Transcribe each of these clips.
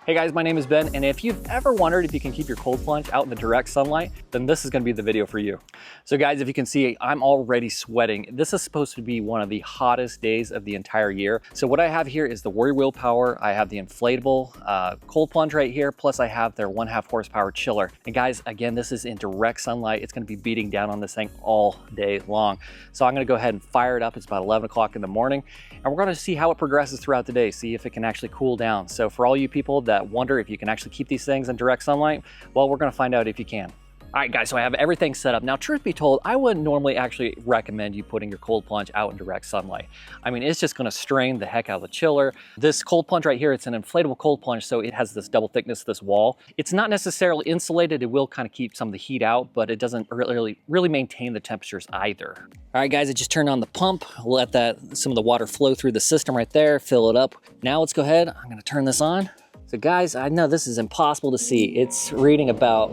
Hey guys, my name is Ben, and if you've ever wondered if you can keep your cold plunge out in the direct sunlight, then this is gonna be the video for you. So guys, if you can see, I'm already sweating. This is supposed to be one of the hottest days of the entire year. So what I have here is the Warrior Willpower. I have the inflatable cold plunge right here, plus I have their 1/2 horsepower chiller. And guys, again, this is in direct sunlight. It's gonna be beating down on this thing all day long. So I'm gonna go ahead and fire it up. It's about 11 o'clock in the morning, and we're gonna see how it progresses throughout the day, see if it can actually cool down. So for all you people that wonder if you can actually keep these things in direct sunlight, well, we're gonna find out if you can. All right guys, so I have everything set up. Now, truth be told, I wouldn't normally actually recommend you putting your cold plunge out in direct sunlight. I mean, it's just gonna strain the heck out of the chiller. This cold plunge right here, it's an inflatable cold plunge, so it has this double thickness, this wall. It's not necessarily insulated. It will kind of keep some of the heat out, but it doesn't really maintain the temperatures either. All right guys, I just turned on the pump, let some of the water flow through the system right there, fill it up. Now let's go ahead, I'm gonna turn this on. So guys, I know this is impossible to see. It's reading about,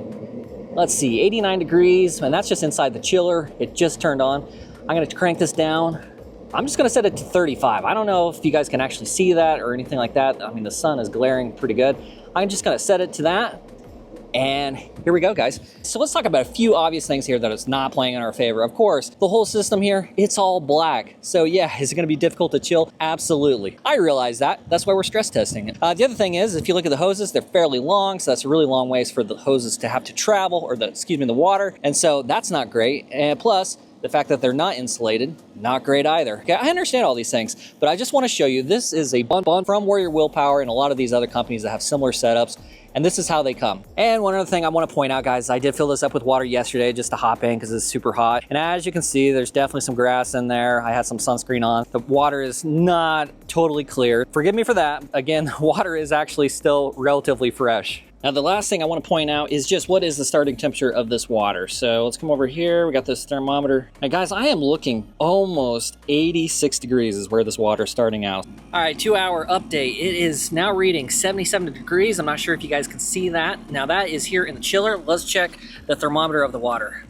let's see, 89 degrees, and that's just inside the chiller. It just turned on. I'm gonna crank this down. I'm just gonna set it to 35. I don't know if you guys can actually see that or anything like that. I mean, the sun is glaring pretty good. I'm just gonna set it to that. And here we go, guys. So let's talk about a few obvious things here that it's not playing in our favor. Of course, the whole system here, it's all black. So yeah, is it gonna be difficult to chill? Absolutely. I realize that. That's why we're stress testing it. The other thing is, if you look at the hoses, they're fairly long. So that's a really long ways for the hoses to have to travel, or the water. And so that's not great. And plus, the fact that they're not insulated, not great either. Okay, I understand all these things, but I just want to show you, this is a bun from Warrior Willpower and a lot of these other companies that have similar setups, and this is how they come. And one other thing I want to point out, guys, I did fill this up with water yesterday just to hop in because it's super hot. And as you can see, there's definitely some grass in there. I had some sunscreen on. The water is not totally clear. Forgive me for that. Again, the water is actually still relatively fresh. Now, the last thing I want to point out is just what is the starting temperature of this water. So let's come over here. We got this thermometer. And guys, I am looking almost 86 degrees is where this water is starting out. All right, 2-hour update. It is now reading 77 degrees. I'm not sure if you guys can see that. Now that is here in the chiller. Let's check the thermometer of the water.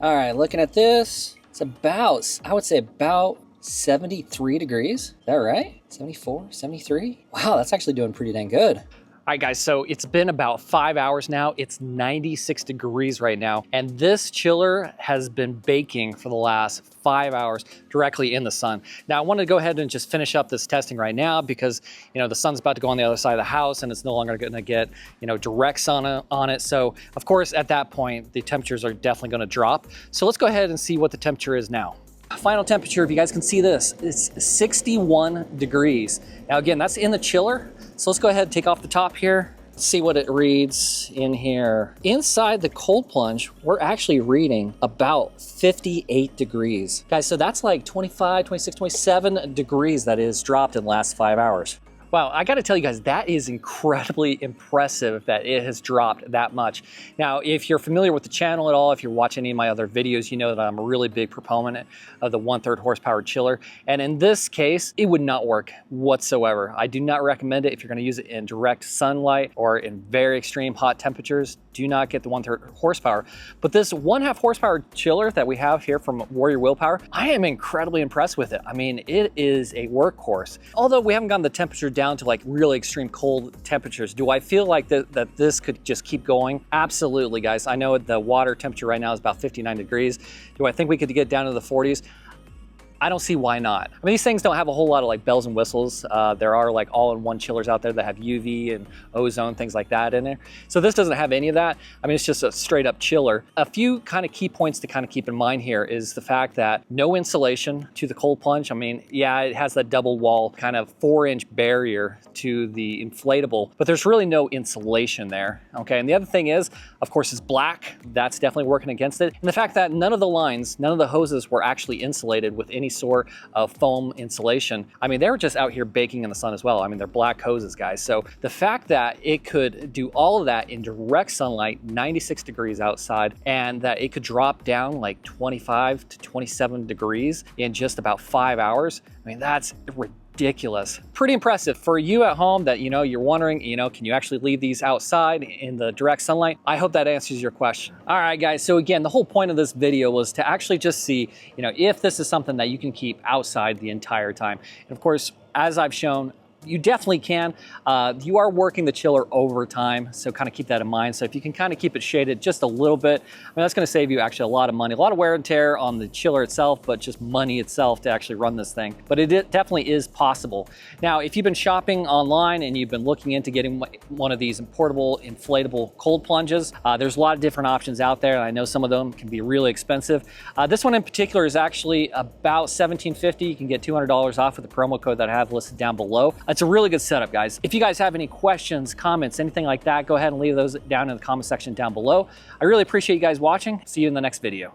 All right, looking at this, it's about, I would say about 73 degrees. Is that right? 74, 73? Wow, that's actually doing pretty dang good. All right guys, so it's been about 5 hours now. It's 96 degrees right now. And this chiller has been baking for the last 5 hours directly in the sun. Now I want to go ahead and just finish up this testing right now because, you know, the sun's about to go on the other side of the house and it's no longer gonna get, you know, direct sun on it. So of course, at that point, the temperatures are definitely gonna drop. So let's go ahead and see what the temperature is now. Final temperature, if you guys can see this, it's 61 degrees. Now again, that's in the chiller. So let's go ahead and take off the top here. Let's see what it reads in here. Inside the cold plunge, we're actually reading about 58 degrees. Guys, so that's like 25, 26, 27 degrees that is dropped in the last 5 hours. Wow, I gotta tell you guys, that is incredibly impressive that it has dropped that much. Now, if you're familiar with the channel at all, if you're watching any of my other videos, you know that I'm a really big proponent of the 1/3 horsepower chiller. And in this case, it would not work whatsoever. I do not recommend it if you're gonna use it in direct sunlight or in very extreme hot temperatures. Do not get the 1/3 horsepower. But this 1/2 horsepower chiller that we have here from Warrior Willpower, I am incredibly impressed with it. I mean, it is a workhorse. Although we haven't gotten the temperature down to like really extreme cold temperatures, do I feel like that this could just keep going? Absolutely, guys. I know the water temperature right now is about 59 degrees. Do I think we could get down to the 40s? I don't see why not. I mean, these things don't have a whole lot of like bells and whistles. There are like all-in-one chillers out there that have UV and ozone, things like that in there. So this doesn't have any of that. I mean, it's just a straight up chiller. A few kind of key points to kind of keep in mind here is the fact that no insulation to the cold plunge. I mean, yeah, it has that double wall kind of 4-inch barrier to the inflatable, but there's really no insulation there, okay? And the other thing is, of course, it's black. That's definitely working against it. And the fact that none of the lines, none of the hoses were actually insulated with any sort of foam insulation. I mean, they were just out here baking in the sun as well. I mean, they're black hoses, guys. So the fact that it could do all of that in direct sunlight, 96 degrees outside, and that it could drop down like 25 to 27 degrees in just about 5 hours, I mean, that's ridiculous. Pretty impressive. For you at home that, you know, you're wondering, you know, can you actually leave these outside in the direct sunlight? I hope that answers your question. All right, guys. So again, the whole point of this video was to actually just see, you know, if this is something that you can keep outside the entire time. And of course, as I've shown, you definitely can. You are working the chiller over time, so kind of keep that in mind. So if you can kind of keep it shaded just a little bit, I mean, that's going to save you actually a lot of money, a lot of wear and tear on the chiller itself, but just money itself to actually run this thing. But it definitely is possible. Now, if you've been shopping online and you've been looking into getting one of these portable inflatable cold plunges, there's a lot of different options out there, and I know some of them can be really expensive. This one in particular is actually about $17.50. You can get $200 off with the promo code that I have listed down below. It's a really good setup, guys. If you guys have any questions, comments, anything like that, go ahead and leave those down in the comment section down below. I really appreciate you guys watching. See you in the next video.